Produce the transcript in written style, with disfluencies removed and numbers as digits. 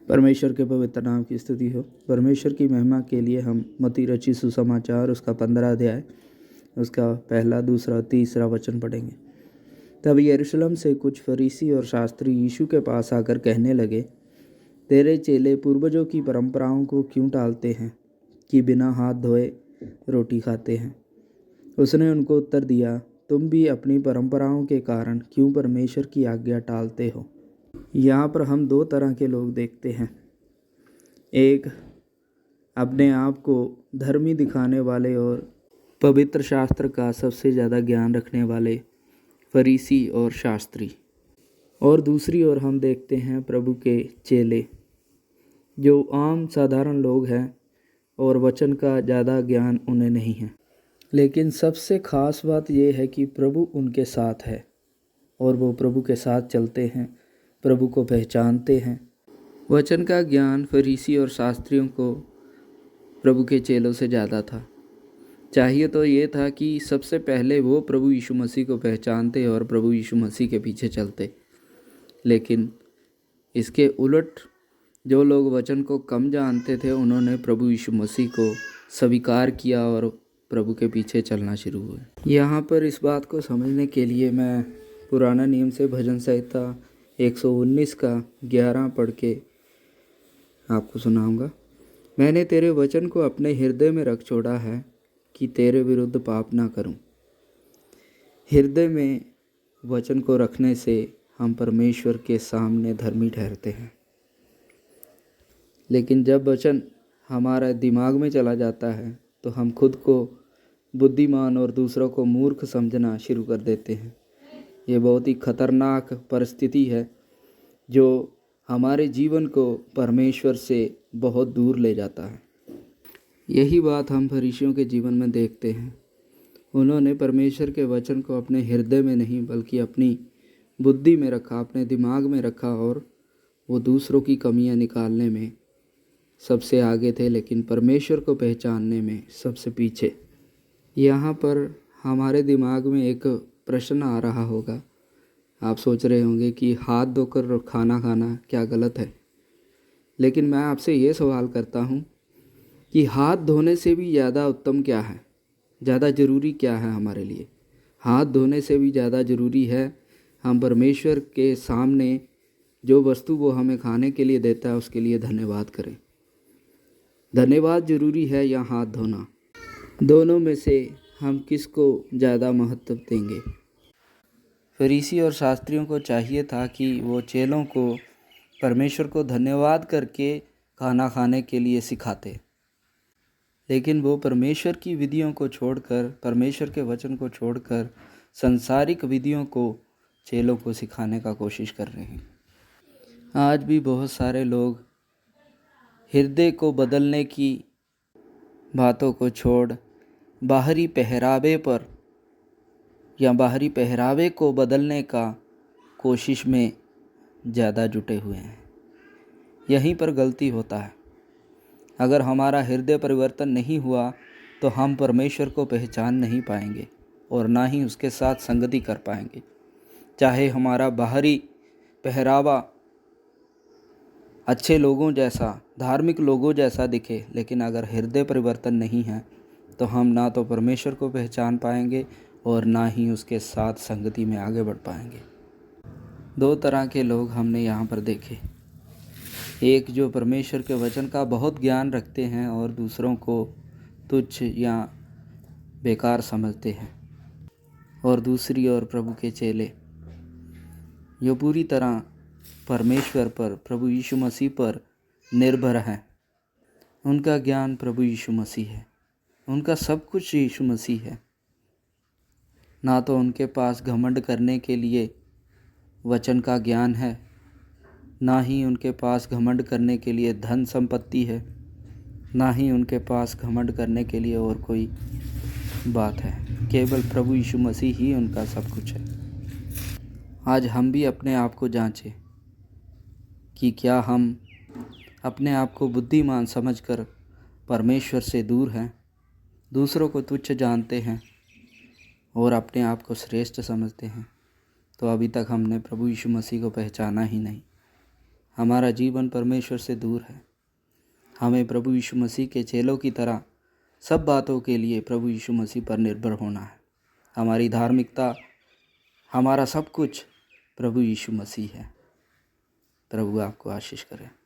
परमेश्वर के पवित्र नाम की स्तुति हो। परमेश्वर की महिमा के लिए हम मत्ती रचित सुसमाचार उसका 15 अध्याय उसका पहला, दूसरा और तीसरा वचन पढ़ेंगे। तब यरूशलेम से कुछ फरीसी और शास्त्री यीशु के पास आकर कहने लगे, तेरे चेले पूर्वजों की परंपराओं को क्यों टालते हैं कि बिना हाथ धोए रोटी खाते हैं। उसने उनको उत्तर दिया, तुम भी अपनी परंपराओं के कारण क्यों परमेश्वर की आज्ञा टालते हो। यहाँ पर हम दो तरह के लोग देखते हैं। एक अपने आप को धर्मी दिखाने वाले और पवित्र शास्त्र का सबसे ज़्यादा ज्ञान रखने वाले फरीसी और शास्त्री, और दूसरी ओर हम देखते हैं प्रभु के चेले जो आम साधारण लोग हैं और वचन का ज़्यादा ज्ञान उन्हें नहीं है। लेकिन सबसे ख़ास बात यह है कि प्रभु उनके साथ है और वो प्रभु के साथ चलते हैं, प्रभु को पहचानते हैं। वचन का ज्ञान फरीसी और शास्त्रियों को प्रभु के चेलों से ज़्यादा था। चाहिए तो ये था कि सबसे पहले वो प्रभु यीशु मसीह को पहचानते और प्रभु यीशु मसीह के पीछे चलते। लेकिन इसके उलट जो लोग वचन को कम जानते थे उन्होंने प्रभु यीशु मसीह को स्वीकार किया और प्रभु के पीछे चलना शुरू हुए। यहाँ पर इस बात को समझने के लिए मैं पुराना नियम से भजन संहिता 119 का 11 पढ़ के आपको सुनाऊंगा। मैंने तेरे वचन को अपने हृदय में रख छोड़ा है कि तेरे विरुद्ध पाप ना करूं। हृदय में वचन को रखने से हम परमेश्वर के सामने धर्मी ठहरते हैं। लेकिन जब वचन हमारा दिमाग में चला जाता है तो हम खुद को बुद्धिमान और दूसरों को मूर्ख समझना शुरू कर देते हैं। ये बहुत ही खतरनाक परिस्थिति है जो हमारे जीवन को परमेश्वर से बहुत दूर ले जाता है। यही बात हम फरीसियों के जीवन में देखते हैं। उन्होंने परमेश्वर के वचन को अपने हृदय में नहीं बल्कि अपनी बुद्धि में रखा, अपने दिमाग में रखा, और वो दूसरों की कमियां निकालने में सबसे आगे थे लेकिन परमेश्वर को पहचानने में सबसे पीछे। यहाँ पर हमारे दिमाग में एक प्रश्न आ रहा होगा। आप सोच रहे होंगे कि हाथ धोकर खाना खाना क्या गलत है। लेकिन मैं आपसे ये सवाल करता हूँ कि हाथ धोने से भी ज़्यादा उत्तम क्या है, ज़्यादा ज़रूरी क्या है हमारे लिए। हाथ धोने से भी ज़्यादा ज़रूरी है हम परमेश्वर के सामने जो वस्तु वो हमें खाने के लिए देता है उसके लिए धन्यवाद करें। धन्यवाद ज़रूरी है या हाथ धोना? दोनों में से हम किसको ज़्यादा महत्व देंगे? फरीसी और शास्त्रियों को चाहिए था कि वो चेलों को परमेश्वर को धन्यवाद करके खाना खाने के लिए सिखाते, लेकिन वो परमेश्वर की विधियों को छोड़कर, परमेश्वर के वचन को छोड़कर संसारिक विधियों को चेलों को सिखाने का कोशिश कर रहे हैं। आज भी बहुत सारे लोग हृदय को बदलने की बातों को छोड़ बाहरी पहरावे पर या बाहरी पहरावे को बदलने का कोशिश में ज़्यादा जुटे हुए हैं। यहीं पर गलती होता है। अगर हमारा हृदय परिवर्तन नहीं हुआ तो हम परमेश्वर को पहचान नहीं पाएंगे और ना ही उसके साथ संगति कर पाएंगे। चाहे हमारा बाहरी पहरावा अच्छे लोगों जैसा, धार्मिक लोगों जैसा दिखे, लेकिन अगर हृदय परिवर्तन नहीं है तो हम ना तो परमेश्वर को पहचान पाएंगे और ना ही उसके साथ संगति में आगे बढ़ पाएंगे। दो तरह के लोग हमने यहाँ पर देखे। एक जो परमेश्वर के वचन का बहुत ज्ञान रखते हैं और दूसरों को तुच्छ या बेकार समझते हैं, और दूसरी ओर प्रभु के चेले जो पूरी तरह परमेश्वर पर, प्रभु यीशु मसीह पर निर्भर हैं। उनका ज्ञान प्रभु यीशु मसीह है, उनका सब कुछ यीशु मसीह है। ना तो उनके पास घमंड करने के लिए वचन का ज्ञान है, ना ही उनके पास घमंड करने के लिए धन संपत्ति है, ना ही उनके पास घमंड करने के लिए और कोई बात है। केवल प्रभु यीशु मसीह ही उनका सब कुछ है। आज हम भी अपने आप को जांचें कि क्या हम अपने आप को बुद्धिमान समझकर परमेश्वर से दूर हैं, दूसरों को तुच्छ जानते हैं और अपने आप को श्रेष्ठ समझते हैं। तो अभी तक हमने प्रभु यीशु मसीह को पहचाना ही नहीं। हमारा जीवन परमेश्वर से दूर है। हमें प्रभु यीशु मसीह के चेलों की तरह सब बातों के लिए प्रभु यीशु मसीह पर निर्भर होना है। हमारी धार्मिकता, हमारा सब कुछ प्रभु यीशु मसीह है। प्रभु आपको आशीष करे।